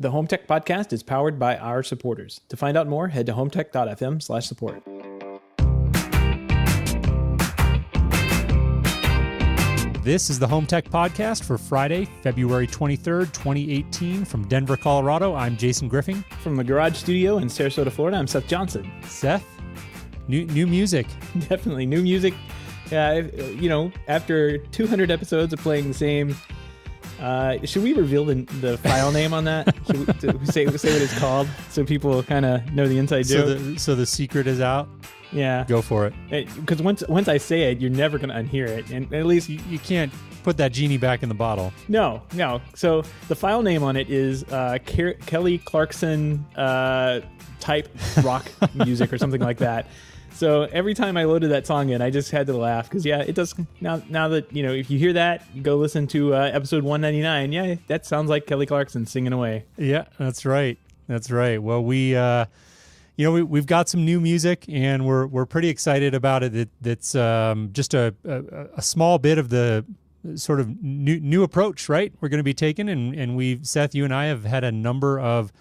The HomeTech podcast is powered by our supporters. To find out more, head to HomeTech.fm/support. This is the HomeTech podcast for Friday, February 23rd, 2018. From Denver, Colorado, I'm Jason Griffin. From the Garage Studio in Sarasota, Florida, I'm Seth Johnson. Seth, new music. Definitely new music. After 200 episodes of playing the same, should we reveal the file name on that? Should we say what it's called so people kind of know the inside joke? So the secret is out? Yeah. Go for it. Because once I say it, you're never going to unhear it. And at least you can't put that genie back in the bottle. No. So the file name on it is Kelly Clarkson type rock music or something like that. So every time I loaded that song in, I just had to laugh because, it does. Now that, if you hear that, go listen to episode 199. Yeah, that sounds like Kelly Clarkson singing away. Yeah, that's right. Well, we've got some new music, and we're pretty excited about it. That's just a small bit of the sort of new approach, right? We're going to be taking, and Seth, you and I have had a number of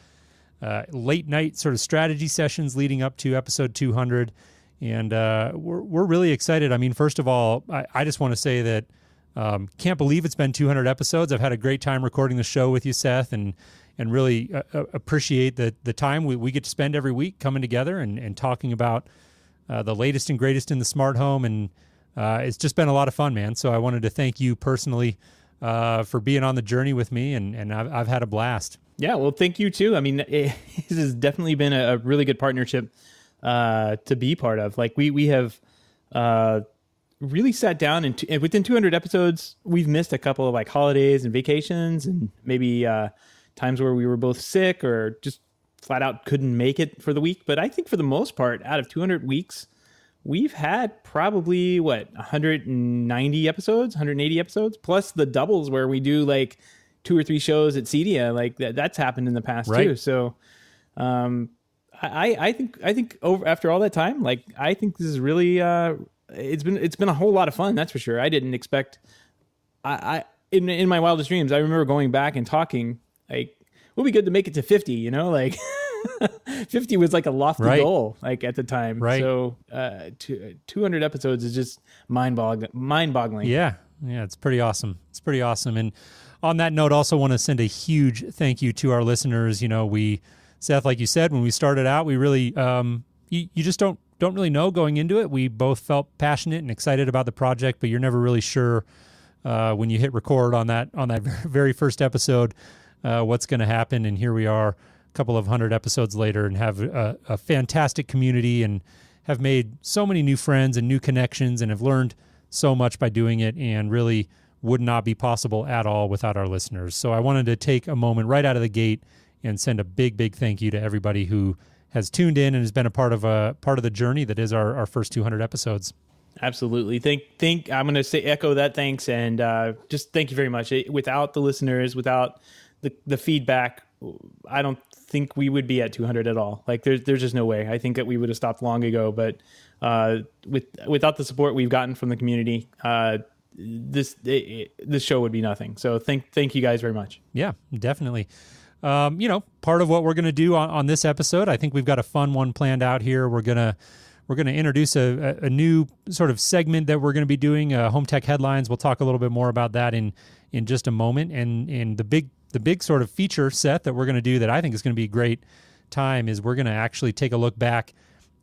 late night sort of strategy sessions leading up to episode 200. And we're really excited. I mean, first of all, I just want to say that can't believe it's been 200 episodes. I've had a great time recording the show with you, Seth, and really appreciate the time we get to spend every week coming together and talking about the latest and greatest in the smart home. And it's just been a lot of fun, man. So I wanted to thank you personally for being on the journey with me, and I've had a blast. Yeah, well, thank you, too. I mean, this has definitely been a really good partnership to be part of. Like we have really sat down and within 200 episodes, we've missed a couple of like holidays and vacations and maybe times where we were both sick or just flat out couldn't make it for the week. But I think for the most part, out of 200 weeks, we've had probably 190 episodes, 180 episodes, plus the doubles where we do like 2 or 3 shows at CEDIA. Like that's happened in the past too. So, I think over after all that time, like I think this is really it's been a whole lot of fun. That's for sure. I didn't expect. In my wildest dreams, I remember going back and talking like, it would be good to make it to 50. Like 50 was like a lofty goal, like at the time. Right. So 200 episodes is just mind-boggling. Yeah, it's pretty awesome. And on that note, also want to send a huge thank you to our listeners. Seth, like you said, when we started out, we really, you just don't really know going into it. We both felt passionate and excited about the project, but you're never really sure when you hit record on that very first episode what's going to happen. And here we are, a couple of 100 episodes later, and have a fantastic community and have made so many new friends and new connections, and have learned so much by doing it, and really would not be possible at all without our listeners. So I wanted to take a moment right out of the gate and send a big thank you to everybody who has tuned in and has been a part of the journey that is our first 200 episodes. Absolutely. I'm going to echo that thanks, and just thank you very much. Without the listeners, without the feedback, I don't think we would be at 200 at all. Like there's just no way. I think that we would have stopped long ago, but without the support we've gotten from the community, this show would be nothing. So thank you guys very much. Yeah, definitely. Part of what we're going to do on this episode, I think we've got a fun one planned out here. We're going to introduce a new sort of segment that we're going to be doing, Home Tech Headlines. We'll talk a little bit more about that in just a moment. And the big sort of feature set that we're going to do that I think is going to be a great time is we're going to actually take a look back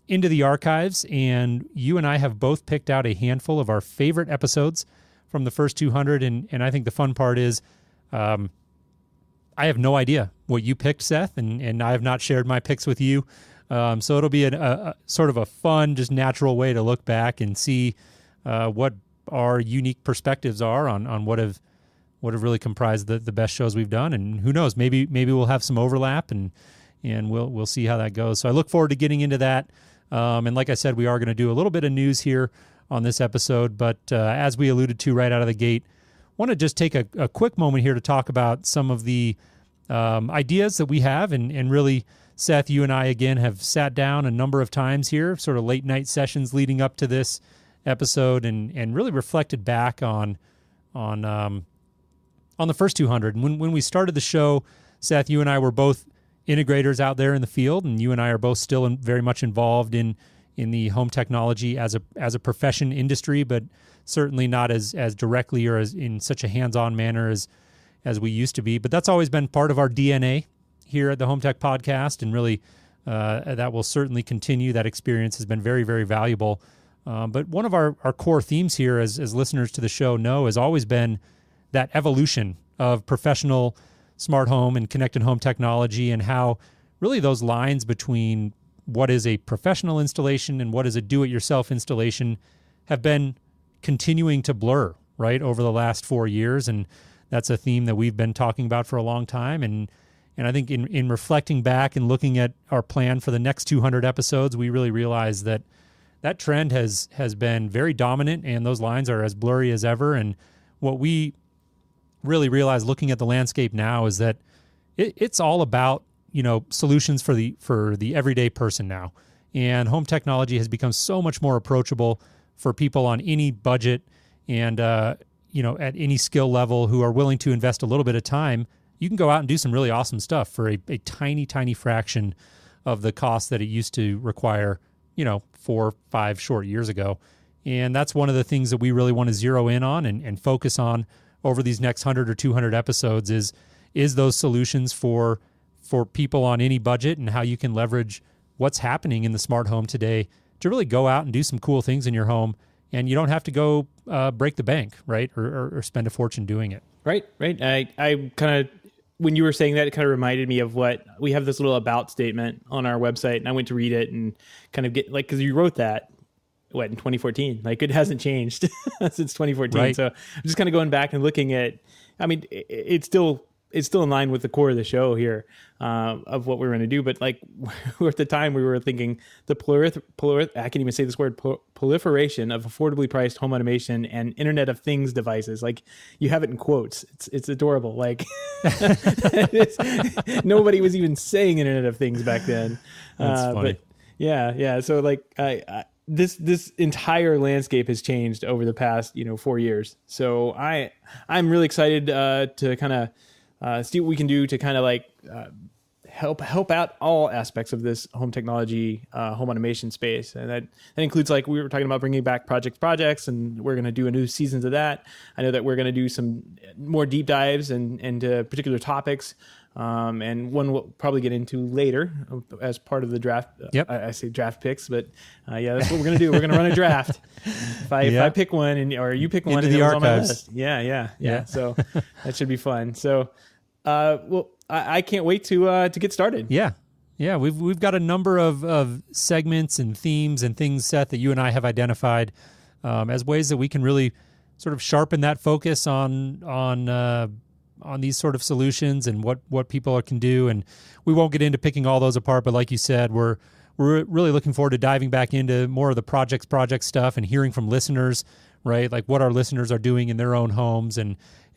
into the archives. And you and I have both picked out a handful of our favorite episodes from the first 200. And I think the fun part is, I have no idea what you picked, Seth, and I have not shared my picks with you. So it'll be a sort of a fun, just natural way to look back and see what our unique perspectives are on what have really comprised the best shows we've done. And who knows, maybe we'll have some overlap, and we'll see how that goes. So I look forward to getting into that. And like I said, we are going to do a little bit of news here on this episode. But as we alluded to right out of the gate, want to just take a quick moment here to talk about some of the ideas that we have, and really, Seth, you and I again have sat down a number of times here, sort of late night sessions leading up to this episode, and really reflected back on the first 200. And when we started the show, Seth, you and I were both integrators out there in the field, and you and I are both still very much involved in the home technology as a profession industry, but certainly not as directly or as in such a hands-on manner as we used to be. But that's always been part of our DNA here at the Home Tech Podcast, and really that will certainly continue. That experience has been very, very valuable. But one of our core themes here, as listeners to the show know, has always been that evolution of professional smart home and connected home technology, and how really those lines between what is a professional installation and what is a do-it-yourself installation have been continuing to blur, right, over the last 4 years. And that's a theme that we've been talking about for a long time. And I think in reflecting back and looking at our plan for the next 200 episodes, we really realized that trend has been very dominant, and those lines are as blurry as ever. And what we really realize looking at the landscape now is that it's all about, solutions for the everyday person now. And home technology has become so much more approachable for people on any budget and, at any skill level who are willing to invest a little bit of time. You can go out and do some really awesome stuff for a tiny, tiny fraction of the cost that it used to require, 4 or 5 short years ago. And that's one of the things that we really want to zero in on and focus on over these next 100 or 200 episodes is those solutions for people on any budget, and how you can leverage what's happening in the smart home today to really go out and do some cool things in your home. And you don't have to go break the bank, right? Or spend a fortune doing it. Right. I kind of, when you were saying that, it kind of reminded me of what we have this little about statement on our website, and I went to read it and kind of get because you wrote that in 2014, it hasn't changed since 2014. Right. So I'm just kind of going back and looking at, it's still in line with the core of the show here of what we're going to do. But at the time we were thinking the I can't even say this word, proliferation of affordably priced home automation and Internet of Things devices. You have it in quotes. It's adorable. Nobody was even saying Internet of Things back then. That's funny. But yeah. So this entire landscape has changed over the past 4 years. So I'm really excited to kind of see what we can do to kind of help out all aspects of this home technology, home automation space. And that includes, we were talking about bringing back projects, and we're going to do a new seasons of that. I know that we're going to do some more deep dives into particular topics. And one we'll probably get into later as part of the draft. Yep. I say draft picks, but that's what we're going to do. We're going to run a draft. If I pick one or you pick one, into the archives. On my list. Yeah. So that should be fun. So, I can't wait to get started. Yeah. We've got a number of segments and themes and things, Seth, that you and I have identified as ways that we can really sort of sharpen that focus on these sort of solutions and what people can do. And we won't get into picking all those apart, but like you said, we're really looking forward to diving back into more of the project stuff and hearing from listeners, right? What our listeners are doing in their own homes and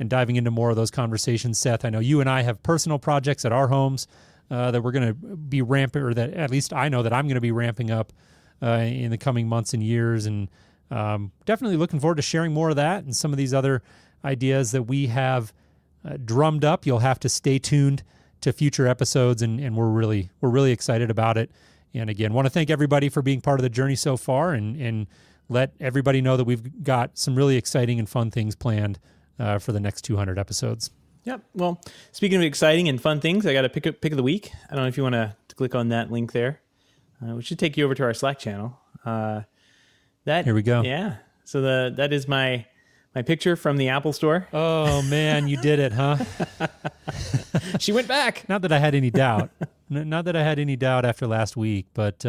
diving into more of those conversations. Seth, I know you and I have personal projects at our homes that we're going to be ramping, or that at least I know that I'm going to be ramping up in the coming months and years. And definitely looking forward to sharing more of that and some of these other ideas that we have drummed up. You'll have to stay tuned to future episodes, and we're really excited about it. And again, want to thank everybody for being part of the journey so far, and let everybody know that we've got some really exciting and fun things planned for the next 200 episodes. Yep. Well, speaking of exciting and fun things, I got a pick of the week. I don't know if you want to click on that link there, which should take you over to our Slack channel. Here we go. Yeah. So that is my picture from the Apple Store. Oh man, you did it, huh? She went back. Not that I had any doubt. Not that I had any doubt after last week, but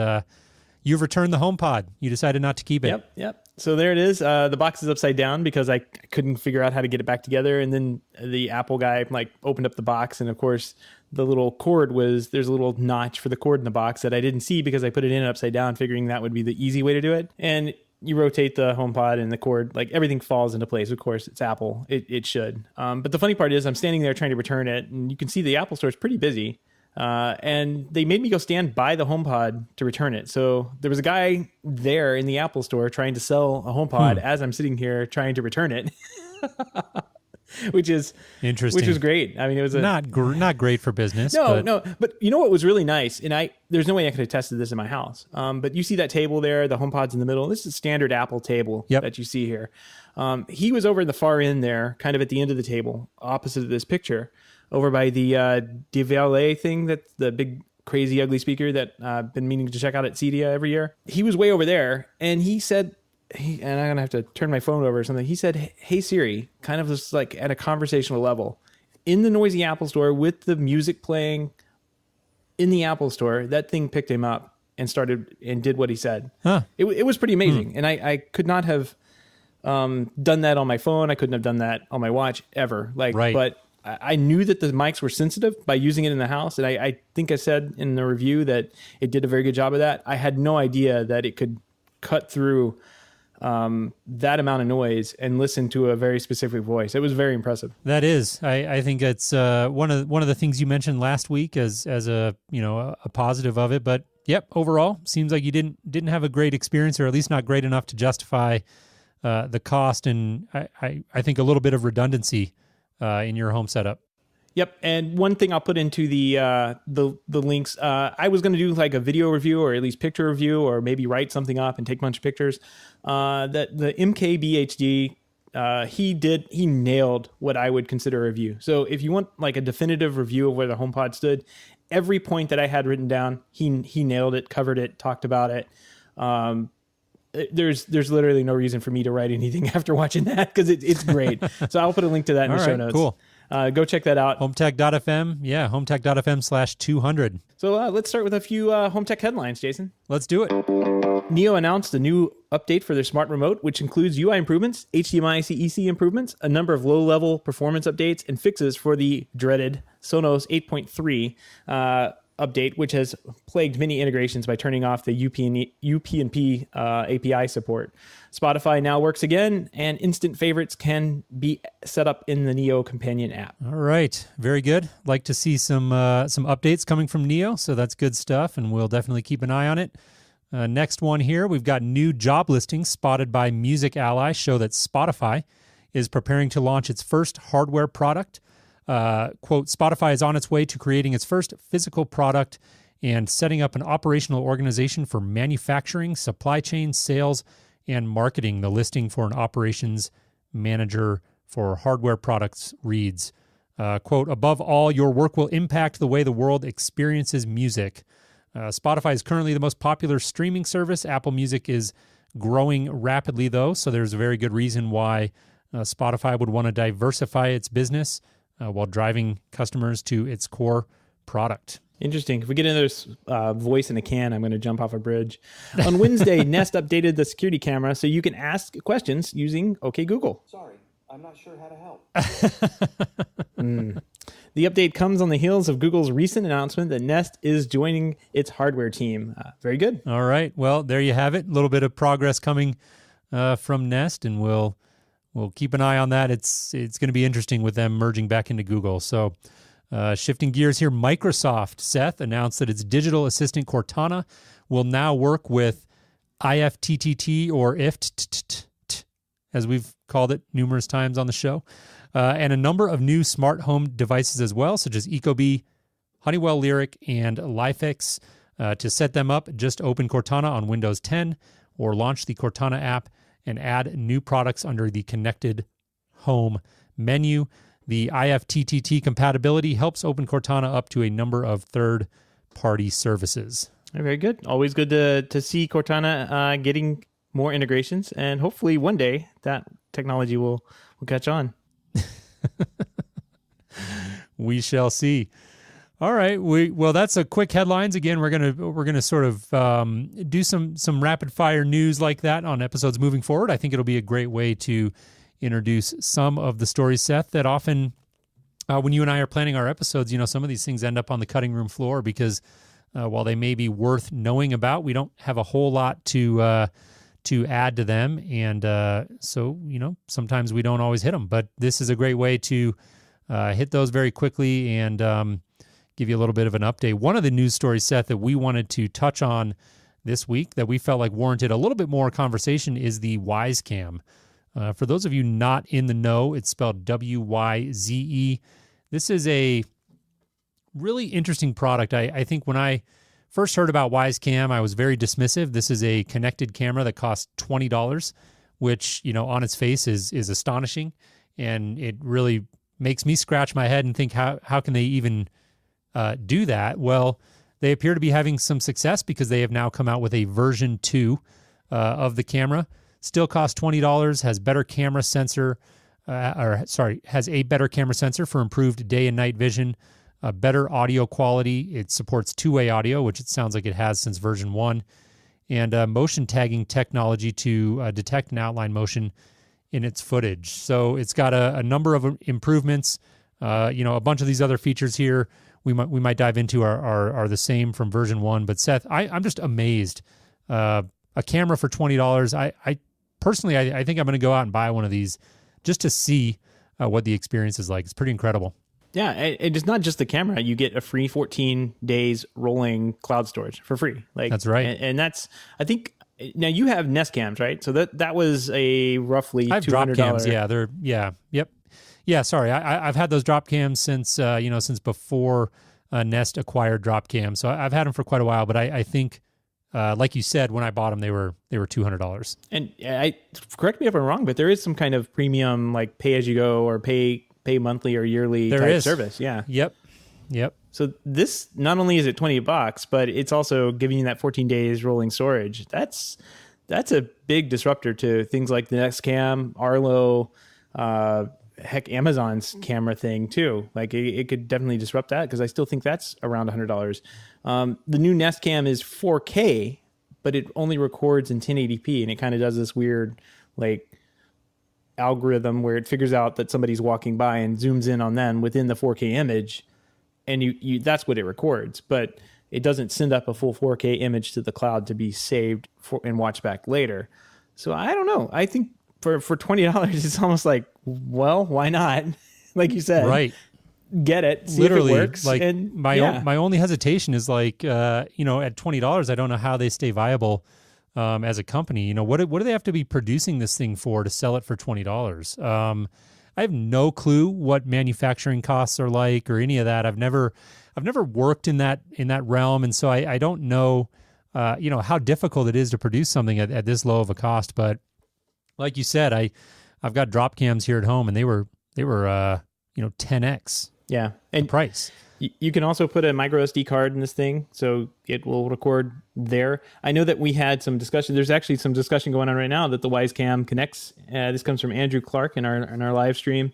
you've returned the HomePod. You decided not to keep it. Yep. So there it is. The box is upside down because I couldn't figure out how to get it back together. And then the Apple guy opened up the box, and of course the little cord there's a little notch for the cord in the box that I didn't see because I put it in upside down, figuring that would be the easy way to do it. And you rotate the HomePod and the cord, everything falls into place. Of course, it's Apple. It should. But the funny part is I'm standing there trying to return it, and you can see the Apple Store is pretty busy. And they made me go stand by the HomePod to return it. So there was a guy there in the Apple Store trying to sell a HomePod as I'm sitting here trying to return it. which is Interesting. which was great. I mean, it was not great for business. No. But you know what was really nice, and there's no way I could have tested this in my house. But you see that table there, the HomePod's in the middle. This is a standard Apple table that you see here. He was over in the far end there, kind of at the end of the table, opposite of this picture, over by the DVLA thing, that's the big crazy ugly speaker that I've been meaning to check out at CEDIA every year. He was way over there, and he said, and I'm going to have to turn my phone over or something. He said, "Hey Siri," kind of just like at a conversational level, in the noisy Apple store with the music playing in the Apple store. That thing picked him up and started and did what he said. Huh. It was pretty amazing. And I could not have done that on my phone. I couldn't have done that on my watch ever. But I knew that the mics were sensitive by using it in the house. And I think I said in the review that it did a very good job of that. I had no idea that it could cut through that amount of noise and listen to a very specific voice. It was very impressive. That is, I think it's one of the things you mentioned last week as a a positive of it. But yep, overall, seems like you didn't have a great experience, or at least not great enough to justify the cost, and I think a little bit of redundancy in your home setup. Yep, and one thing I'll put into the links. I was going to do like a video review, or at least picture review, or maybe write something up and take a bunch of pictures. That the MKBHD, he nailed what I would consider a review. So if you want like a definitive review of where the HomePod stood, every point that I had written down, he nailed it, covered it, talked about it. There's literally no reason for me to write anything after watching that, because it's great. So I'll put a link to that in the show notes. Cool. Go check that out. HomeTech.fm. Yeah, HomeTech.fm/200. So let's start with a few home tech headlines, Jason. Let's do it. Neo announced a new update for their smart remote, which includes UI improvements, HDMI CEC improvements, a number of low-level performance updates, and fixes for the dreaded Sonos 8.3 update, which has plagued many integrations by turning off the UPnP API support. Spotify now works again, and instant favorites can be set up in the Neo companion app. All right, very good. Like to see some updates coming from Neo, so that's good stuff, and we'll definitely keep an eye on it. Next one here, we've got new job listings spotted by Music Ally show that Spotify is preparing to launch its first hardware product. Quote, Spotify is on its way to creating its first physical product and setting up an operational organization for manufacturing, supply chain, sales, and marketing. The listing for an operations manager for hardware products reads, quote, above all, your work will impact the way the world experiences music. Spotify is currently the most popular streaming service. Apple Music is growing rapidly, though, so there's a very good reason why Spotify would want to diversify its business while driving customers to its core product. Interesting. If we get into this voice in a can, I'm going to jump off a bridge. On Wednesday, Nest updated the security camera so you can ask questions using OK Google. Sorry, I'm not sure how to help. The update comes on the heels of Google's recent announcement that Nest is joining its hardware team. Very good. All right. Well, there you have it. A little bit of progress coming from Nest, and we'll keep an eye on that. It's going to be interesting with them merging back into Google. So shifting gears here, Microsoft, Seth, announced that its digital assistant Cortana will now work with IFTTT, or IFTTT, as we've called it numerous times on the show, and a number of new smart home devices as well, such as Ecobee, Honeywell Lyric, and Lifix. To set them up, just open Cortana on Windows 10 or launch the Cortana app and add new products under the Connected Home menu. The IFTTT compatibility helps open Cortana up to a number of third-party services. Very good. Always good to see Cortana getting more integrations, and hopefully one day that technology will catch on. We shall see. All right. Well, that's a quick headlines. Again, we're gonna sort of do some rapid fire news like that on episodes moving forward. I think it'll be a great way to introduce some of the stories, Seth, that often when you and I are planning our episodes, some of these things end up on the cutting room floor because while they may be worth knowing about, we don't have a whole lot to add to them, and so sometimes we don't always hit them. But this is a great way to hit those very quickly and give you a little bit of an update. One of the news stories, Seth, that we wanted to touch on this week that we felt like warranted a little bit more conversation is the Wisecam For those of you not in the know, it's spelled WYZE. This is a really interesting product. I think when I first heard about WiseCam, I was very dismissive. This is a connected camera that costs $20, which, on its face is astonishing. And it really makes me scratch my head and think, how can they even do that? Well, they appear to be having some success because they have now come out with a version 2 of the camera. Still costs $20, has better camera sensor, has a better camera sensor for improved day and night vision, better audio quality. It supports two-way audio, which it sounds like it has since version 1, and motion tagging technology to detect and outline motion in its footage. So it's got a number of improvements. A bunch of these other features here we might dive into are the same from version 1. But Seth, I'm just amazed. A camera for $20. I personally think I'm going to go out and buy one of these just to see what the experience is like. It's pretty incredible. Yeah, it's not just the camera. You get a free 14 days rolling cloud storage for free. That's right. And that's, I think, now you have Nest cams, right? So that was a roughly $200. I have drop cams. Yeah, yep. Yeah, sorry. I've had those drop cams since before Nest acquired drop cams. So I've had them for quite a while, but I think, like you said, when I bought them, they were $200. And correct me if I'm wrong, but there is some kind of premium, like pay as you go or pay monthly or yearly service. Yeah. Yep. So this, not only is it $20, but it's also giving you that 14 days rolling storage. That's a big disruptor to things like the Nest Cam, Arlo, heck, Amazon's camera thing too. Like it could definitely disrupt that, because I still think that's around $100. The new Nest Cam is 4K, but it only records in 1080p, and it kind of does this weird algorithm where it figures out that somebody's walking by and zooms in on them within the 4K image, and you that's what it records, but it doesn't send up a full 4K image to the cloud to be saved and watched back later. So I don't know. I think for $20, it's almost like, well, why not? Like you said, right? Get it, see literally, if it works. Like and my only hesitation is at $20, I don't know how they stay viable as a company. What do they have to be producing this thing for to sell it for $20? I have no clue what manufacturing costs are like or any of that. I've never worked in that realm, and so I don't know how difficult it is to produce something at this low of a cost. But like you said, I've got drop cams here at home, and they were 10x. Yeah, and the price. You can also put a micro SD card in this thing, so it will record there. I know that we had some discussion. There's actually some discussion going on right now that the WiseCam connects. This comes from Andrew Clark in our live stream.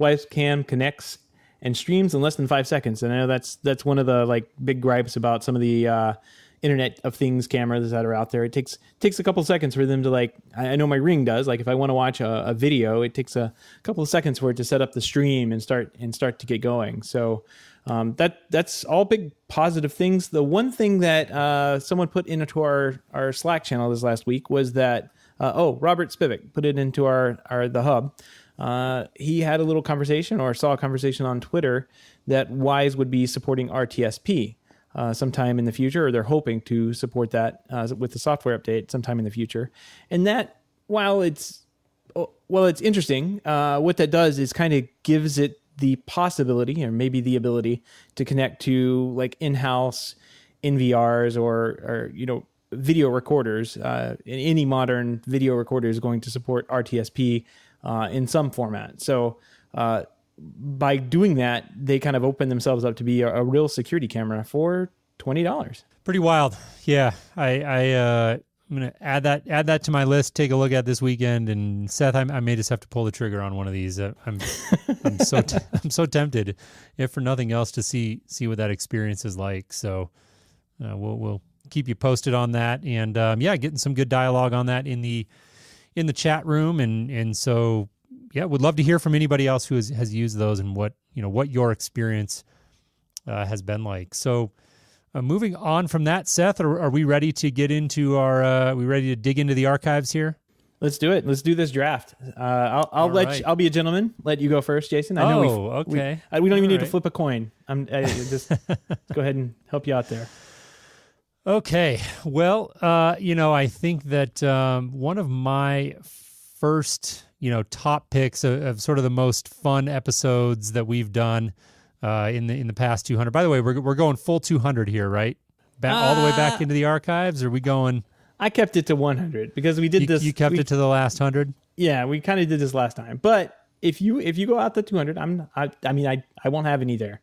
WiseCam connects and streams in less than 5 seconds, and I know that's one of the big gripes about some of the Internet of Things cameras that are out there. It takes a couple seconds for them to I know my Ring does. If I want to watch a video, it takes a couple of seconds for it to set up the stream and start to get going. So that's all big positive things. The one thing that someone put into our Slack channel this last week was that Robert Spivak put it into the hub. He had a little conversation, or saw a conversation on Twitter, that Wise would be supporting RTSP sometime in the future, or they're hoping to support that with the software update sometime in the future. And that, while it's interesting, what that does is kind of gives it the possibility, or maybe the ability, to connect to in-house NVRs or video recorders. Any modern video recorder is going to support RTSP in some format. So by doing that, they kind of open themselves up to be a real security camera for $20. Pretty wild. Yeah. I'm going to add that to my list, take a look at this weekend. And Seth, I may just have to pull the trigger on one of these. I'm so tempted, if for nothing else, to see what that experience is like. So we'll keep you posted on that. And getting some good dialogue on that in the chat room. And so, yeah, would love to hear from anybody else who has used those, and what your experience has been like. So moving on from that, Seth, are we ready to get into are we ready to dig into the archives here? Let's do it. Let's do this draft. I'll be a gentleman. Let you go first, Jason. I know okay. We don't even need to flip a coin. Just go ahead and help you out there. Okay. Well, I think that one of my first top picks of sort of the most fun episodes that we've done in the past 200. By the way, we're going full 200 here, right? All the way back into the archives, or are we going? I kept it to 100 because we did this. You kept it to the last 100. Yeah, we kind of did this last time. But if you go out to 200, I won't have any there.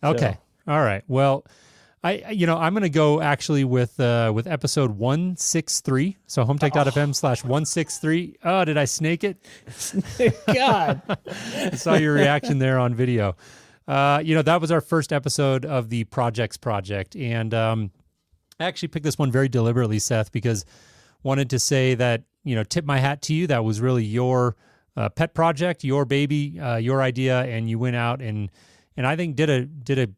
Okay. So. All right. Well, I'm going to go actually with episode 163. So HomeTech.fm/163. Oh, did I snake it? God. I saw your reaction there on video. That was our first episode of the Projects Project. And I actually picked this one very deliberately, Seth, because wanted to say that, tip my hat to you. That was really your pet project, your baby, your idea, and you went out and I think did a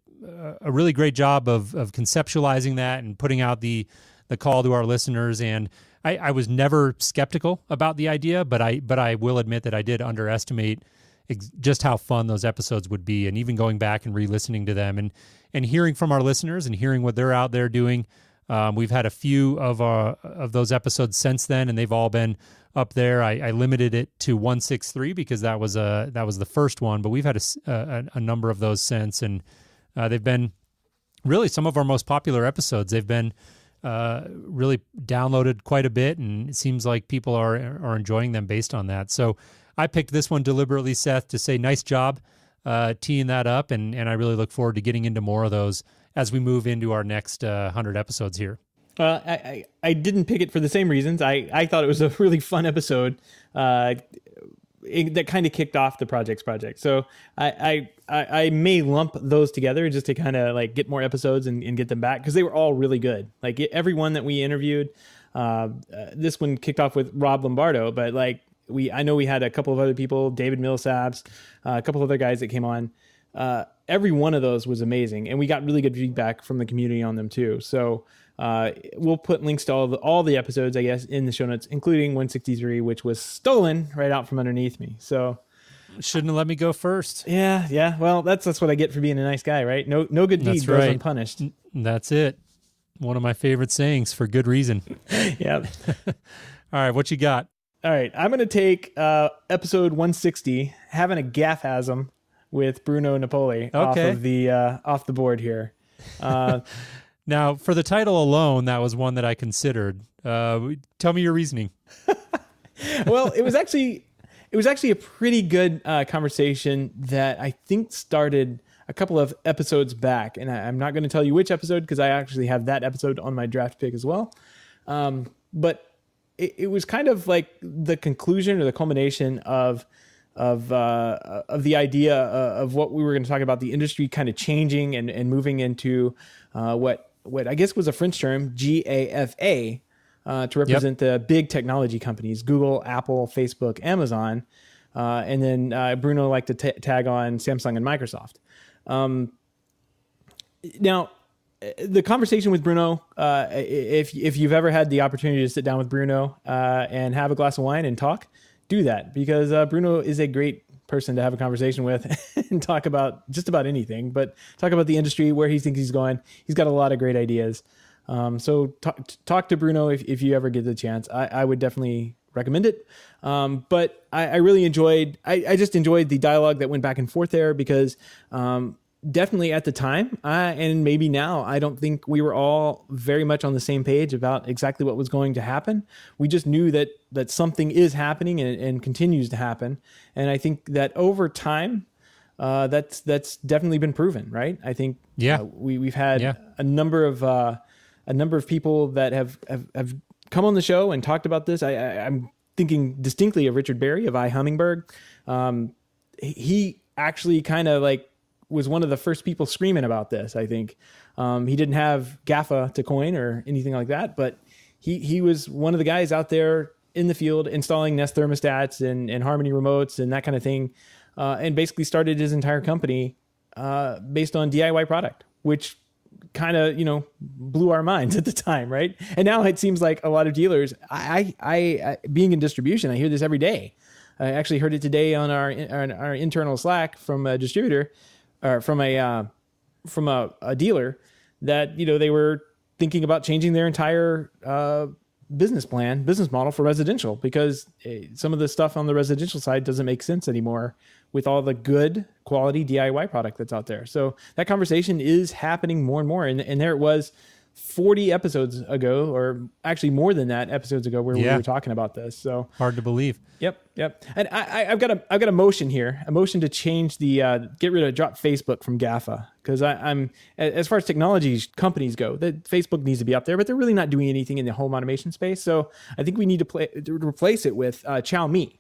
really great job of conceptualizing that and putting out the call to our listeners. And I was never skeptical about the idea, but I will admit that I did underestimate just how fun those episodes would be. And even going back and re-listening to them and hearing from our listeners and hearing what they're out there doing. We've had a few of those episodes since then, and they've all been up there. I limited it to 163 because that was the first one, but we've had a number of those since, and they've been really some of our most popular episodes. They've been really downloaded quite a bit, and it seems like people are enjoying them based on that. So I picked this one deliberately, Seth, to say nice job teeing that up, and I really look forward to getting into more of those as we move into our next 100 episodes here. I didn't pick it for the same reasons. I thought it was a really fun episode that kind of kicked off the Projects Project. So I may lump those together just to kind of like get more episodes and get them back because they were all really good. Like every one that we interviewed, this one kicked off with Rob Lombardo, but like I know we had a couple of other people, David Millsaps, a couple of other guys that came on. Every one of those was amazing, and we got really good feedback from the community on them too. So we'll put links to all the episodes, I guess, in the show notes, including 163, which was stolen right out from underneath me. So shouldn't have let me go first. Yeah. Well, that's what I get for being a nice guy, right? No good deed goes unpunished. That's it. One of my favorite sayings for good reason. Yeah. All right, what you got? All right, I'm going to take episode 160, having a gaffasm with Bruno Napoli off the board here. Now, for the title alone, that was one that I considered. Tell me your reasoning. Well, it was actually a pretty good conversation that I think started a couple of episodes back, and I'm not going to tell you which episode because I actually have that episode on my draft pick as well. But it was kind of like the conclusion or the culmination of the idea of what we were going to talk about, the industry kind of changing and moving into what I guess was a French term, GAFA, to represent the big technology companies, Google, Apple, Facebook, Amazon. And then Bruno liked to tag on Samsung and Microsoft. Now, the conversation with Bruno, if you've ever had the opportunity to sit down with Bruno and have a glass of wine and talk, do that because Bruno is a great person to have a conversation with and talk about just about anything, but talk about the industry, where he thinks he's going. He's got a lot of great ideas. So talk to Bruno if you ever get the chance. I would definitely recommend it. But I really enjoyed, I just enjoyed the dialogue that went back and forth there because definitely at the time, and maybe now, I don't think we were all very much on the same page about exactly what was going to happen. We just knew that something is happening and continues to happen. And I think that over time, that's definitely been proven, right? I think we've had a number of people that have come on the show and talked about this. I'm thinking distinctly of Richard Berry of iHummingbird. He actually kind of like was one of the first people screaming about this. I think he didn't have GAFA to coin or anything like that, but he was one of the guys out there in the field installing Nest thermostats and Harmony remotes and that kind of thing, and basically started his entire company based on DIY product, which kind of blew our minds at the time, right? And now it seems like a lot of dealers. I being in distribution, I hear this every day. I actually heard it today on our internal Slack from a distributor. Or from a dealer that they were thinking about changing their entire business model for residential, because some of the stuff on the residential side doesn't make sense anymore with all the good quality DIY product that's out there. So that conversation is happening more and more. And there it was 40 episodes ago, or actually more than that episodes ago, where we were talking about this. So hard to believe. Yep. And I've got a motion here, a motion to change the drop Facebook from GAFA, because I'm as far as technology companies go, that Facebook needs to be up there, but they're really not doing anything in the home automation space. So I think we need to replace it with Xiaomi.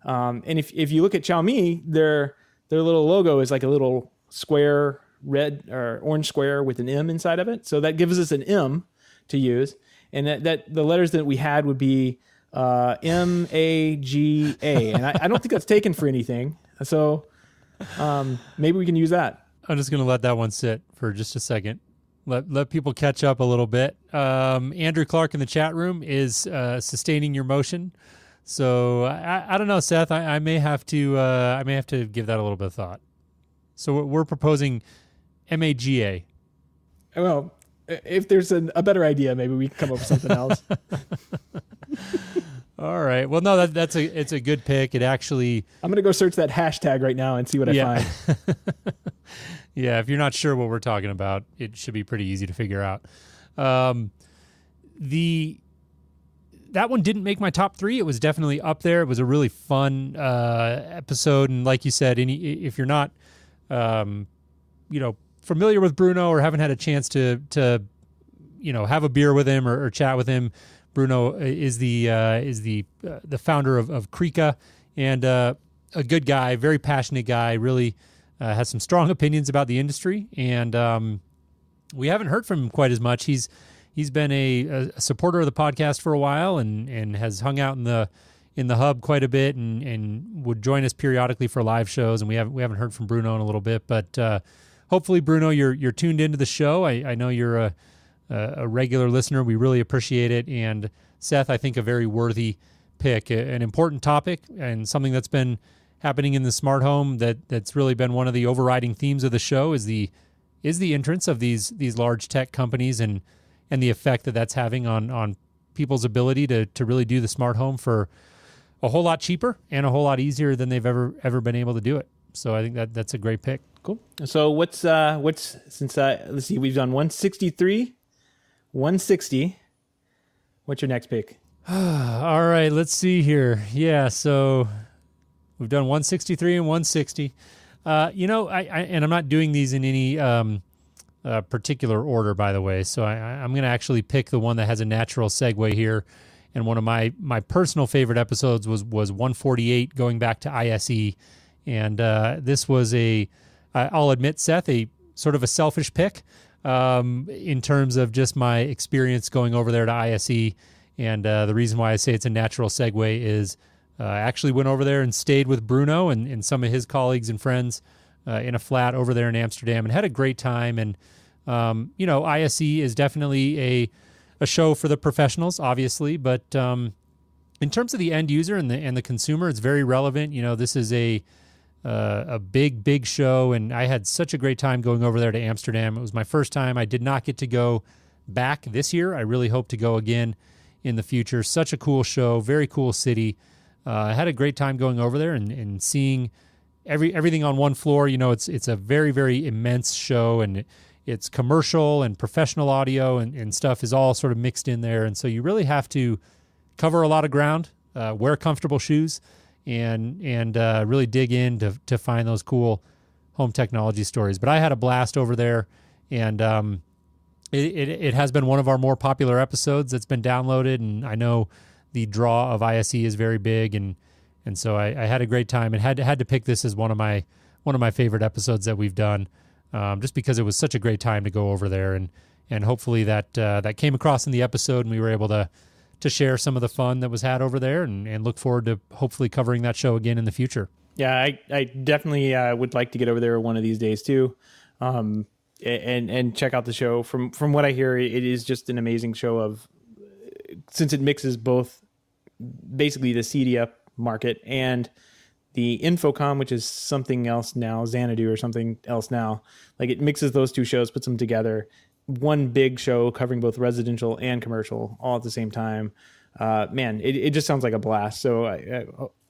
And if you look at Xiaomi, their little logo is like a little square, red or orange square with an M inside of it. So that gives us an M to use. And that the letters that we had would be MAGA. And I don't think that's taken for anything. So maybe we can use that. I'm just going to let that one sit for just a second. Let people catch up a little bit. Andrew Clark in the chat room is sustaining your motion. So I don't know, Seth. I may have to give that a little bit of thought. So we're proposing MAGA. Well, if there's a better idea, maybe we can come up with something else. All right. Well, no, it's a good pick. It actually. I'm gonna go search that hashtag right now and see what I find. Yeah, if you're not sure what we're talking about, it should be pretty easy to figure out. That one didn't make my top 3. It was definitely up there. It was a really fun episode, and like you said, if you're not, familiar with Bruno or haven't had a chance to have a beer with him or chat with him, Bruno is the founder of Krika, and a good guy, very passionate guy, really has some strong opinions about the industry, and we haven't heard from him quite as much. He's been a supporter of the podcast for a while and has hung out in the hub quite a bit and would join us periodically for live shows, and we haven't heard from Bruno in a little bit, but hopefully, Bruno, you're tuned into the show. I know you're a regular listener. We really appreciate it. And Seth, I think a very worthy pick, an important topic and something that's been happening in the smart home that's really been one of the overriding themes of the show is the entrance of these large tech companies and the effect that's having on people's ability to really do the smart home for a whole lot cheaper and a whole lot easier than they've ever been able to do it. So I think that's a great pick. Cool. So what's since let's see, we've done 163, 160. What's your next pick? All right, let's see here. Yeah, so we've done 163 and 160. I'm not doing these in any particular order, by the way. So I'm going to actually pick the one that has a natural segue here. And one of my personal favorite episodes was 148, going back to ISE. And this was I'll admit, Seth, a sort of a selfish pick in terms of just my experience going over there to ISE. And the reason why I say it's a natural segue is I actually went over there and stayed with Bruno and some of his colleagues and friends in a flat over there in Amsterdam and had a great time. And, ISE is definitely a show for the professionals, obviously. But in terms of the end user and the consumer, it's very relevant. This is a big show, and I had such a great time going over there to Amsterdam. It was my first time. I did not get to go back this year. I really hope to go again in the future. Such a cool show, very cool city. I had a great time going over there and seeing everything on one floor. It's a very, very immense show, and it's commercial and professional audio and stuff is all sort of mixed in there. And so you really have to cover a lot of ground, wear comfortable shoes, and really dig in to find those cool home technology stories. But I had a blast over there, and it has been one of our more popular episodes that's been downloaded, and I know the draw of ISE is very big, and so I had a great time and had to pick this as one of my favorite episodes that we've done, just because it was such a great time to go over there, and hopefully that came across in the episode, and we were able to share some of the fun that was had over there, and look forward to hopefully covering that show again in the future. Yeah, I definitely would like to get over there one of these days too, and check out the show. From what I hear, it is just an amazing show since it mixes both basically the CDF market and the Infocom, which is something else now, Xanadu or something else now. Like, it mixes those two shows, puts them together. one big show covering both residential and commercial all at the same time. Man, it just sounds like a blast. So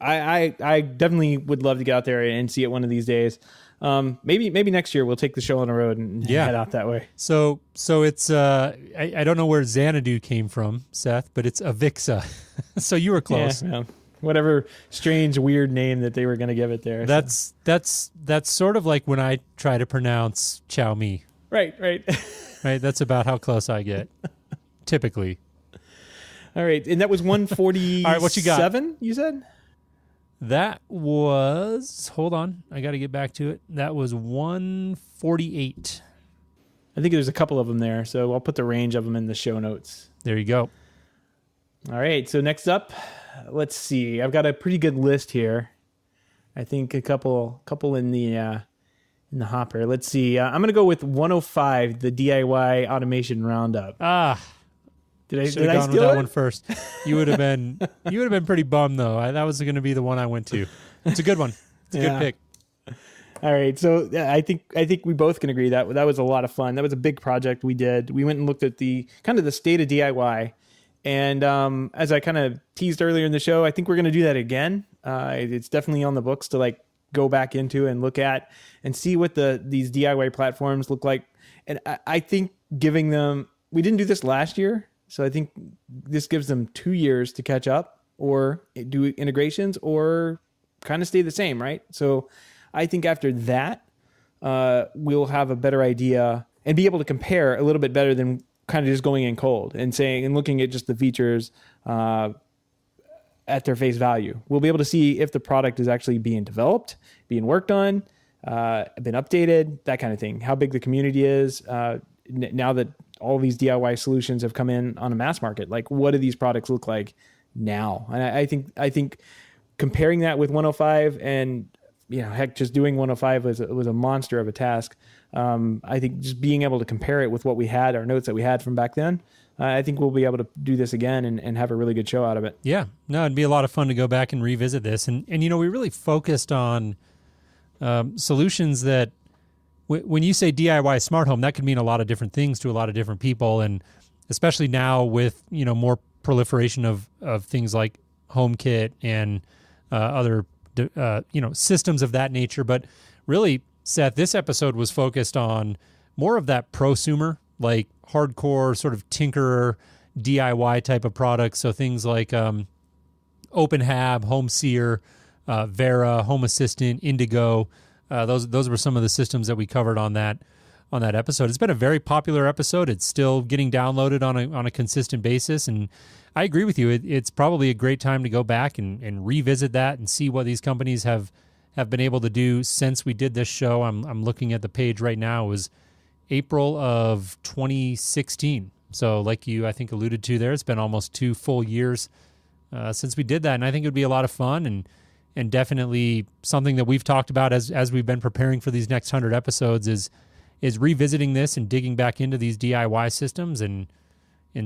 I definitely would love to get out there and see it one of these days. Maybe next year we'll take the show on the road and head out that way. So it's I don't know where Xanadu came from, Seth, but it's Avixa. So you were close. Yeah, whatever strange weird name that they were going to give it there. That's sort of like when I try to pronounce Chow Mi. Right. Right. That's about how close I get, typically. All right, and that was 147. All right, what you got? 7, you said? That was, hold on, I got to get back to it. That was 148. I think there's a couple of them there, so I'll put the range of them in the show notes. There you go. All right, so next up, let's see. I've got a pretty good list here. I think a couple in the hopper. Let's see. I'm going to go with 105, the DIY automation roundup. Did I gone with steal that it? one first? You would have been pretty bummed though. That was going to be the one I went to. It's a good one. It's a good pick. All right, so I think we both can agree that was a lot of fun. That was a big project we did. We went and looked at the kind of the state of DIY, and as I kind of teased earlier in the show, I think we're going to do that again. It's definitely on the books to like go back into and look at and see what these DIY platforms look like. And I think giving them, we didn't do this last year. So I think this gives them 2 years to catch up or do integrations or kind of stay the same, right? So I think after that, we'll have a better idea and be able to compare a little bit better than kind of just going in cold and saying and looking at just the features at their face value. We'll be able to see if the product is actually being developed, being worked on, been updated, that kind of thing. How big the community is now that all these DIY solutions have come in on a mass market. Like, what do these products look like now? And I think comparing that with 105 and heck, just doing 105 was a monster of a task. I think just being able to compare it with what we had, our notes that we had from back then, I think we'll be able to do this again and have a really good show out of it. Yeah, no, it'd be a lot of fun to go back and revisit this. And we really focused on solutions that, when you say DIY smart home, that could mean a lot of different things to a lot of different people, and especially now with more proliferation of things like HomeKit and other systems of that nature. But really, Seth, this episode was focused on more of that prosumer, like hardcore sort of tinkerer DIY type of products. So things like OpenHab, HomeSeer, Vera, Home Assistant, Indigo. Those were some of the systems that we covered on that episode. It's been a very popular episode. It's still getting downloaded on a consistent basis, and I agree with you. It's probably a great time to go back and revisit that and see what these companies have been able to do since we did this show. I'm looking at the page right now. It was April of 2016. So like you, I think, alluded to there, it's been almost 2 full years since we did that, and I think it would be a lot of fun and definitely something that we've talked about as we've been preparing for these next 100 episodes is revisiting this and digging back into these DIY systems and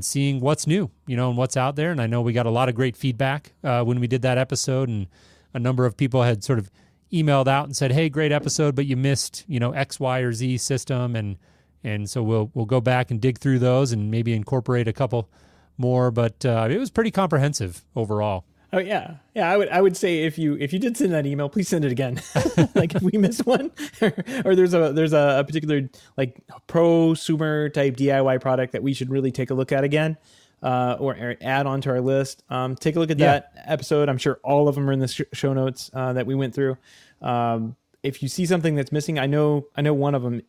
seeing what's new, and what's out there. And I know we got a lot of great feedback when we did that episode, and a number of people had sort of emailed out and said, "Hey, great episode, but you missed, X, Y, or Z system." And so we'll go back and dig through those and maybe incorporate a couple more. But it was pretty comprehensive overall. Oh yeah. I would say if you did send that email, please send it again. Like if we missed one, or there's a particular like prosumer type DIY product that we should really take a look at again, or add onto our list. Take a look at that episode. I'm sure all of them are in the show notes that we went through. If you see something that's missing, I know one of them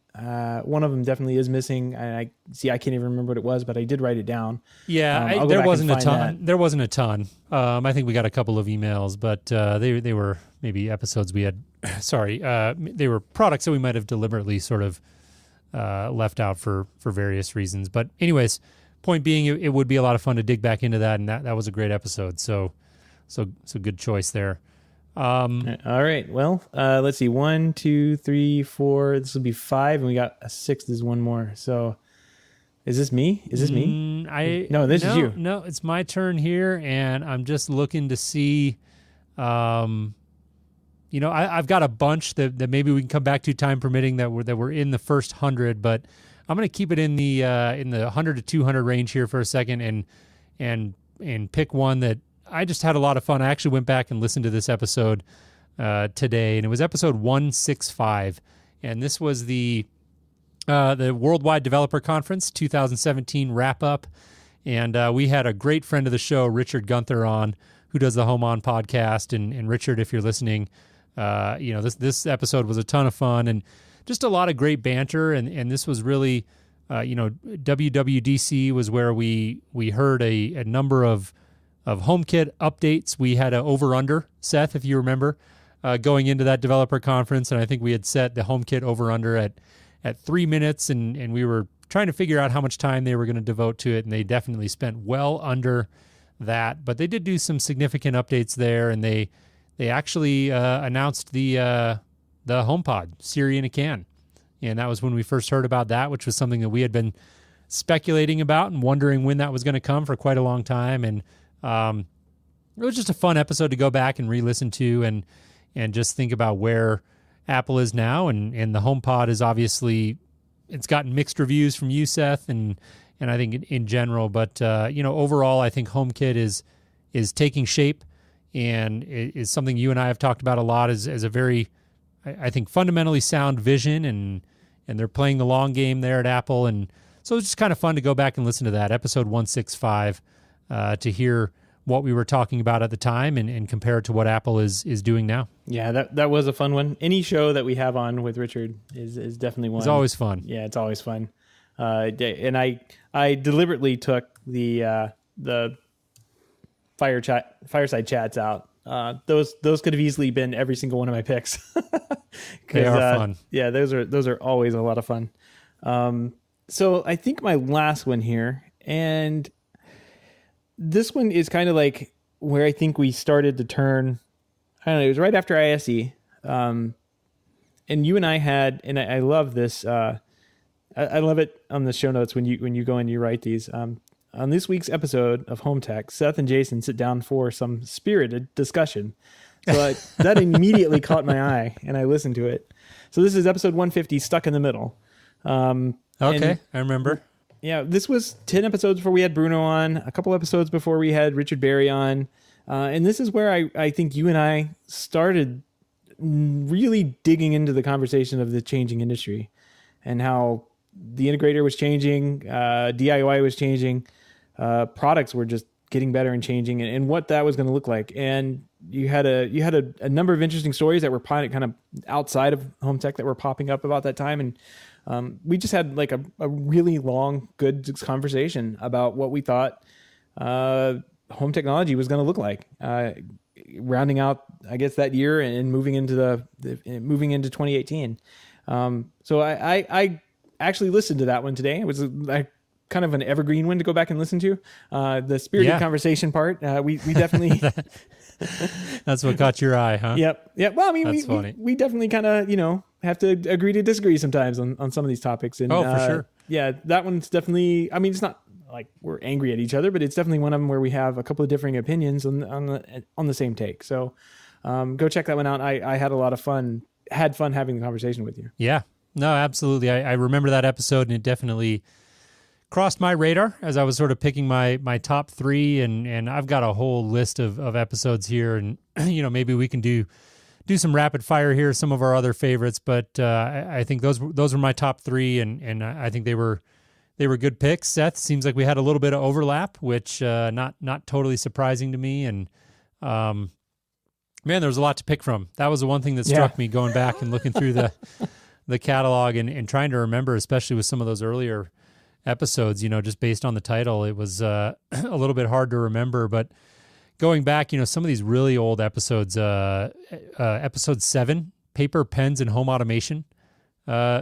definitely is missing. I can't even remember what it was, but I did write it down. Yeah, there wasn't a ton. There wasn't a ton. I think we got a couple of emails, but they were maybe episodes we had. Sorry, they were products that we might have deliberately sort of left out for various reasons. But anyways, point being, it would be a lot of fun to dig back into that, and that was a great episode. So good choice there. All right. Well, let's see. 1, 2, 3, 4. This will be 5, and we got a 6th. There's one more. So, is this me? Is this me? No, this is you. No, it's my turn here, and I'm just looking to see. I've got a bunch that maybe we can come back to, time permitting, that were in the first 100, but I'm going to keep it in the 100 to 200 range here for a second, and pick one that I just had a lot of fun. I actually went back and listened to this episode today, and it was episode 165, and this was the Worldwide Developer Conference 2017 wrap up, and we had a great friend of the show, Richard Gunther, on, who does the Home On podcast, and Richard, if you're listening, this episode was a ton of fun and just a lot of great banter, and this was really, WWDC was where we heard a number of HomeKit updates. We had an over-under, Seth, if you remember, going into that developer conference, and I think we had set the HomeKit over-under at 3 minutes, and we were trying to figure out how much time they were going to devote to it, and they definitely spent well under that. But they did do some significant updates there, and they actually announced the HomePod, Siri in a can. And that was when we first heard about that, which was something that we had been speculating about and wondering when that was going to come for quite a long time. And it was just a fun episode to go back and re-listen to and just think about where Apple is now. And the HomePod is obviously, it's gotten mixed reviews from you, Seth, and I think in general. But, overall, I think HomeKit is taking shape and is something you and I have talked about a lot as a very, I think, fundamentally sound vision, and they're playing the long game there at Apple. And so it was just kind of fun to go back and listen to that, episode 165, to hear what we were talking about at the time and compare it to what Apple is doing now. Yeah, that was a fun one. Any show that we have on with Richard is definitely one. It's always fun. Yeah, it's always fun. And I deliberately took the fireside chats out. Those could have easily been every single one of my picks. They are fun. Yeah, those are always a lot of fun. So I think my last one here, and this one is kind of like where I think we started to turn. I don't know. It was right after ISE, and you and I had, and I love this. I love it on the show notes when you go and you write these. On this week's episode of Home Tech, Seth and Jason sit down for some spirited discussion. So that immediately caught my eye, and I listened to it. So this is episode 150, Stuck in the Middle. Okay, I remember. Yeah, this was 10 episodes before we had Bruno on, a couple episodes before we had Richard Berry on. And this is where I think you and I started really digging into the conversation of the changing industry and how the integrator was changing, DIY was changing, products were just getting better and changing, and what that was going to look like. And you had a number of interesting stories that were kind of outside of home tech that were popping up about that time. And we just had like a really long, good conversation about what we thought home technology was going to look like, rounding out, I guess, that year and moving into moving into 2018. So I actually listened to that one today. It was kind of an evergreen one to go back and listen to. The spirited conversation part, we definitely. That's what caught your eye, huh? Yep. Well, I mean, we definitely kind of, have to agree to disagree sometimes on some of these topics. And, for sure. Yeah, that one's definitely, I mean, it's not like we're angry at each other, but it's definitely one of them where we have a couple of differing opinions on the same take. So go check that one out. I had a lot of fun, having the conversation with you. Yeah, no, absolutely. I remember that episode, and it definitely crossed my radar as I was sort of picking my top three, and I've got a whole list of episodes here, and maybe we can do some rapid fire here, some of our other favorites, but I think those were my top three, and I think they were good picks. Seth, seems like we had a little bit of overlap, which not totally surprising to me, and man, there was a lot to pick from. That was the one thing that struck me going back and looking through the catalog and trying to remember, especially with some of those earlier episodes, just based on the title, it was a little bit hard to remember. But going back, some of these really old episodes, episode 7, paper, pens, and home automation,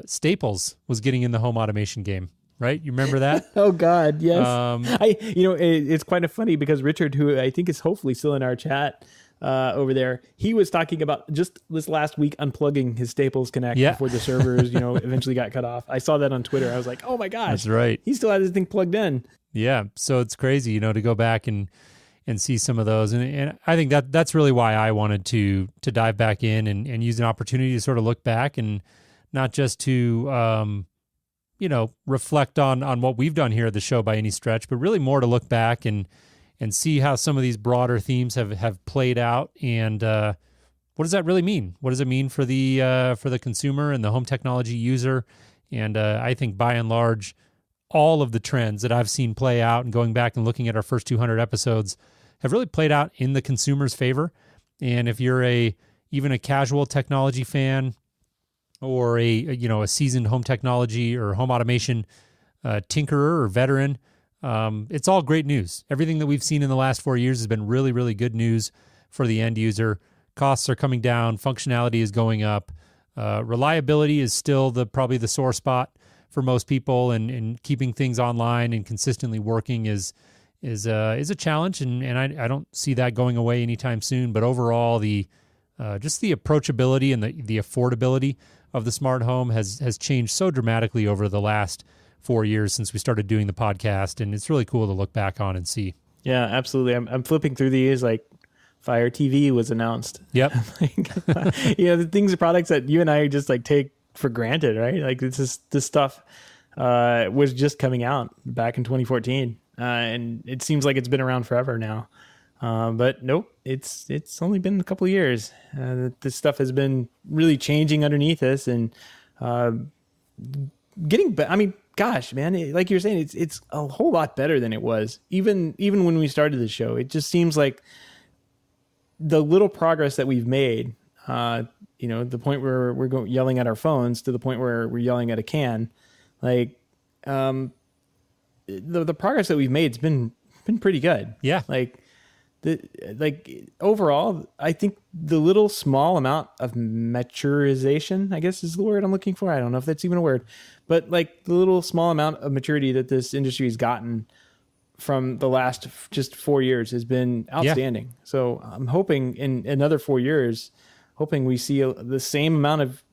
Staples was getting in the home automation game, right? You remember that? Oh God, yes. It's quite funny because Richard, who I think is hopefully still in our chat over there, he was talking about just this last week unplugging his Staples Connect before the servers, eventually got cut off. I saw that on Twitter. I was like, oh my gosh, that's right. He still has his thing plugged in. Yeah, so it's crazy, to go back and see some of those, and I think that's really why I wanted to dive back in and use an opportunity to sort of look back and not just to reflect on what we've done here at the show by any stretch, but really more to look back and see how some of these broader themes have played out, and what does that really mean? What does it mean for the consumer and the home technology user? And I think by and large, all of the trends that I've seen play out, and going back and looking at our first 200 episodes, have really played out in the consumer's favor. And if you're even a casual technology fan, or a seasoned home technology or home automation tinkerer or veteran, it's all great news. Everything that we've seen in the last 4 years has been really, really good news for the end user. Costs are coming down, functionality is going up, reliability is still probably the sore spot for most people, and keeping things online and consistently working is a challenge, and I don't see that going away anytime soon. But overall, just the approachability and the affordability of the smart home has changed so dramatically over the last 4 years since we started doing the podcast, and it's really cool to look back on and see. Yeah, absolutely. I'm flipping through these, like Fire TV was announced. Yep. The things and products that you and I just like take for granted, right? Like this stuff was just coming out back in 2014, and it seems like it's been around forever now. But nope, it's only been a couple of years. This stuff has been really changing underneath us, and getting. I mean, gosh, man, like you're saying, it's a whole lot better than it was. Even when we started the show, it just seems like the little progress that we've made. The point where we're yelling at our phones to the point where we're yelling at a can, like the progress that we've made has been pretty good. Yeah. Overall, I think the little small amount of maturization, I guess is the word I'm looking for. I don't know if that's even a word, but like the little small amount of maturity that this industry has gotten from the last just 4 years has been outstanding. Yeah. So I'm hoping in another 4 years, we see the same amount of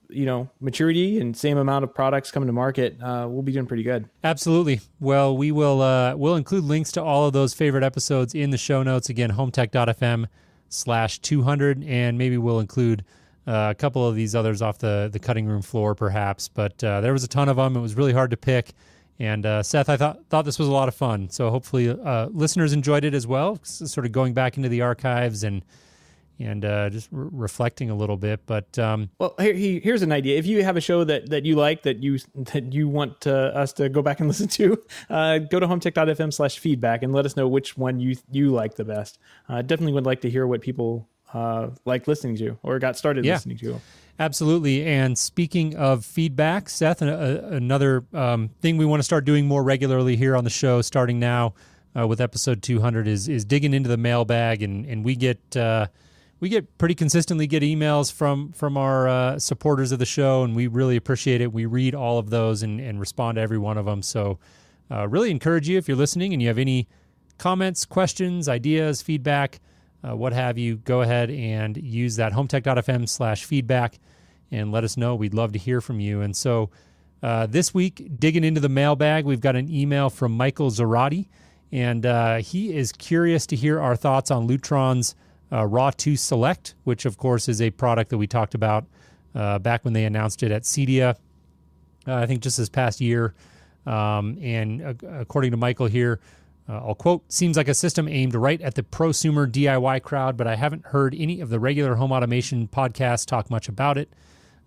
maturity and same amount of products coming to market. We'll be doing pretty good. Absolutely. Well, we'll include links to all of those favorite episodes in the show notes. Again, HomeTech.fm/200, and maybe we'll include a couple of these others off the cutting room floor, perhaps. But there was a ton of them. It was really hard to pick. And Seth, I thought this was a lot of fun. So hopefully listeners enjoyed it as well, sort of going back into the archives and just reflecting a little bit. But well, here's an idea. If you have a show that you like, that you want us to go back and listen to, go to HomeTech.fm/feedback and let us know which one you like the best. Definitely would like to hear what people like listening to or got started listening to. Absolutely. And speaking of feedback, Seth, another thing we want to start doing more regularly here on the show, starting now with episode 200, is digging into the mailbag, and we get pretty consistently get emails from our supporters of the show, and we really appreciate it. We read all of those and respond to every one of them. So really encourage you, if you're listening and you have any comments, questions, ideas, feedback, what have you, go ahead and use that HomeTech.fm/feedback and let us know. We'd love to hear from you. And so this week, digging into the mailbag, we've got an email from Michael Zarati, and he is curious to hear our thoughts on Lutron's Raw 2 Select, which of course is a product that we talked about back when they announced it at CEDIA, I think just this past year. And according to Michael here, I'll quote, "Seems like a system aimed right at the prosumer DIY crowd, but I haven't heard any of the regular home automation podcasts talk much about it.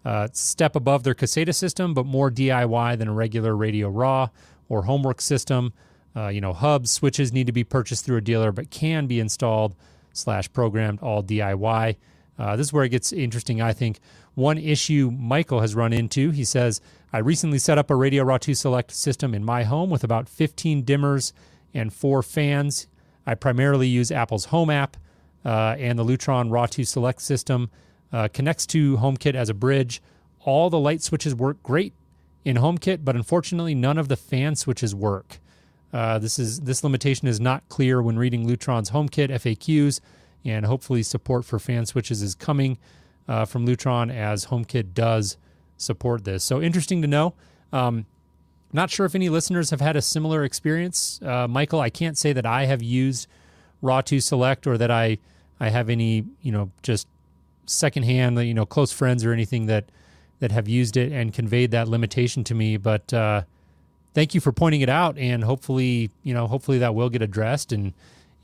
It's a step above their Caseta system, but more DIY than a regular Radio Raw or Homework system. Hubs, switches need to be purchased through a dealer, but can be installed/programmed all DIY. This is where it gets interesting, I think. One issue Michael has run into, he says, I recently set up a Radio Raw 2 Select system in my home with about 15 dimmers and 4 fans. I primarily use Apple's Home app, and the Lutron Raw 2 Select system connects to HomeKit as a bridge. All the light switches work great in HomeKit, but unfortunately none of the fan switches work. This limitation is not clear when reading Lutron's HomeKit FAQs, and hopefully support for fan switches is coming from Lutron as HomeKit does support this. So interesting to know. Not sure if any listeners have had a similar experience. Michael, I can't say that I have used Raw 2 Select or that I have any, just secondhand, close friends or anything that have used it and conveyed that limitation to me. But thank you for pointing it out, and hopefully that will get addressed, and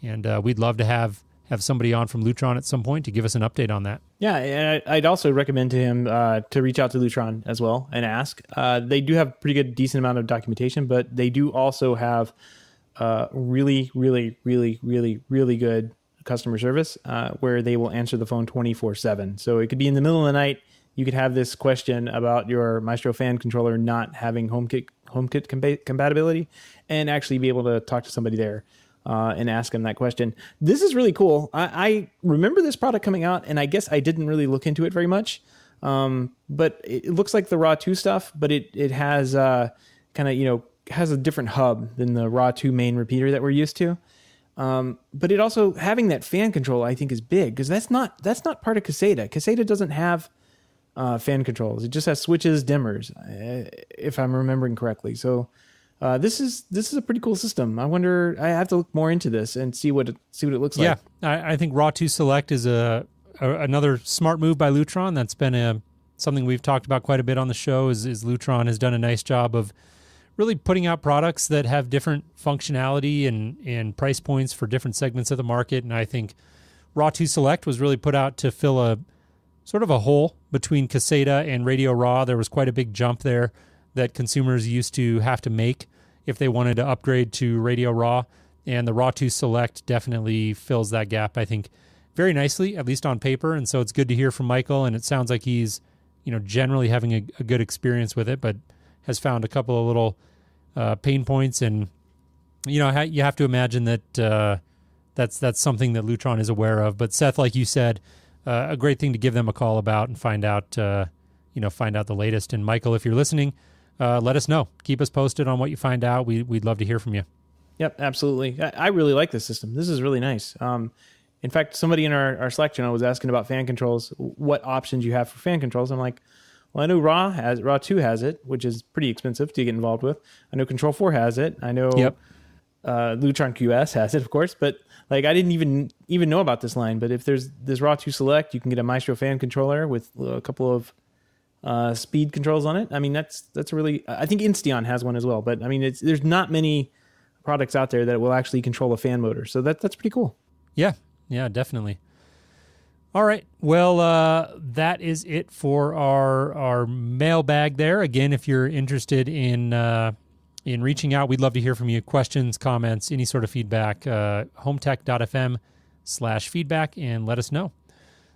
we'd love to have somebody on from Lutron at some point to give us an update on that. Yeah, and I'd also recommend to him to reach out to Lutron as well and ask. They do have pretty good, decent amount of documentation, but they do also have really, really, really, really, really good customer service where they will answer the phone 24/7. So it could be in the middle of the night. You could have this question about your Maestro fan controller not having HomeKit compatibility, and actually be able to talk to somebody there and ask them that question. This is really cool. I remember this product coming out, and I guess I didn't really look into it very much. But it looks like the RAW 2 stuff, but it has has a different hub than the RAW 2 main repeater that we're used to. But it also, having that fan control, I think, is big, because that's not part of Caseta. Caseta doesn't have fan controls. It just has switches, dimmers, if I'm remembering correctly. So this is a pretty cool system. I wonder, I have to look more into this and see what it looks like. Yeah, I think RAW 2 Select is another smart move by Lutron. That's been something we've talked about quite a bit on the show. Is Lutron has done a nice job of really putting out products that have different functionality and price points for different segments of the market. And I think RAW 2 Select was really put out to fill a sort of a hole between Caseta and Radio Raw. There was quite a big jump there that consumers used to have to make if they wanted to upgrade to Radio Raw. And the RAW 2 Select definitely fills that gap, I think, very nicely, at least on paper. And so it's good to hear from Michael, and it sounds like he's, generally having a good experience with it, but has found a couple of little pain points. And, you have to imagine that that's something that Lutron is aware of. But Seth, like you said, a great thing to give them a call about and find out the latest. And Michael, if you're listening, let us know. Keep us posted on what you find out. We'd love to hear from you. Yep, absolutely. I really like this system. This is really nice. In fact, somebody in our Slack channel was asking about fan controls, what options you have for fan controls. I'm like, well, I know RAW 2 has it, which is pretty expensive to get involved with. I know Control 4 has it. I know Lutron QS has it, of course. But I didn't even know about this line. But if there's this RAW 2 Select, you can get a Maestro fan controller with a couple of speed controls on it. I mean, that's really. I think Insteon has one as well. But I mean, there's not many products out there that will actually control a fan motor. So that's pretty cool. Yeah, definitely. All right. Well, that is it for our mailbag there. Again, if you're interested in reaching out, we'd love to hear from you. Questions, comments, any sort of feedback, HomeTech.fm/feedback, and let us know.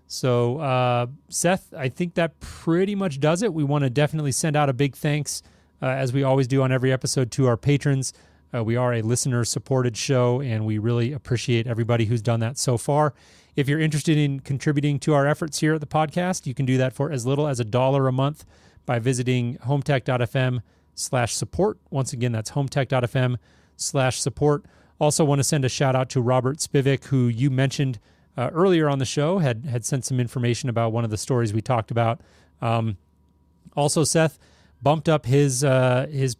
So, Seth, I think that pretty much does it. We want to definitely send out a big thanks, as we always do on every episode, to our patrons. We are a listener-supported show, and we really appreciate everybody who's done that so far. If you're interested in contributing to our efforts here at the podcast, you can do that for as little as $1 a month by visiting HomeTech.fm/support. Once again, that's HomeTech.fm/support. Also want to send a shout-out to Robert Spivak, who you mentioned earlier on the show, had sent some information about one of the stories we talked about. Also, Seth bumped up his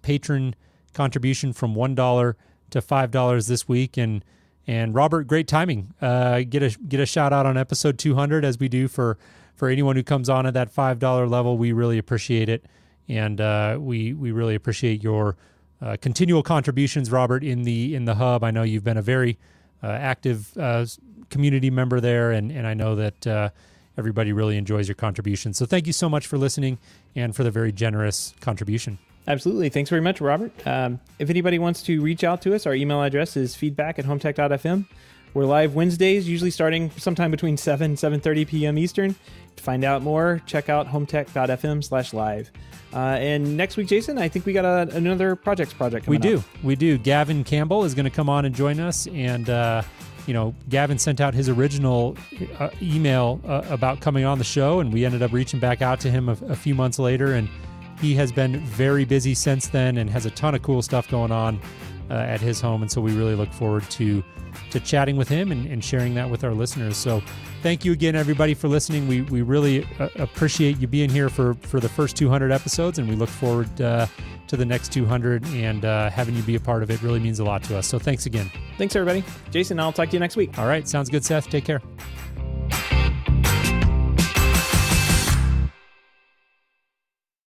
patron contribution from $1 to $5 this week, and Robert, great timing. Get a shout out on episode 200, as we do for anyone who comes on at that $5 level. We really appreciate it, and we really appreciate your continual contributions, Robert, in the hub. I know you've been a very active community member there, and I know that everybody really enjoys your contribution. So thank you so much for listening and for the very generous contribution. Absolutely. Thanks very much, Robert. If anybody wants to reach out to us, our email address is feedback@hometech.fm. We're live Wednesdays, usually starting sometime between 7 and 7:30 p.m. Eastern. To find out more, check out hometech.fm/live. And next week, Jason, I think we got another project coming up. We do. Gavin Campbell is going to come on and join us. And, Gavin sent out his original email about coming on the show, and we ended up reaching back out to him a few months later, and he has been very busy since then and has a ton of cool stuff going on at his home. And so we really look forward to chatting with him and sharing that with our listeners. So thank you again, everybody, for listening. We really appreciate you being here for the first 200 episodes, and we look forward to the next 200, and having you be a part of it really means a lot to us. So thanks again. Thanks, everybody. Jason, I'll talk to you next week. All right. Sounds good, Seth. Take care.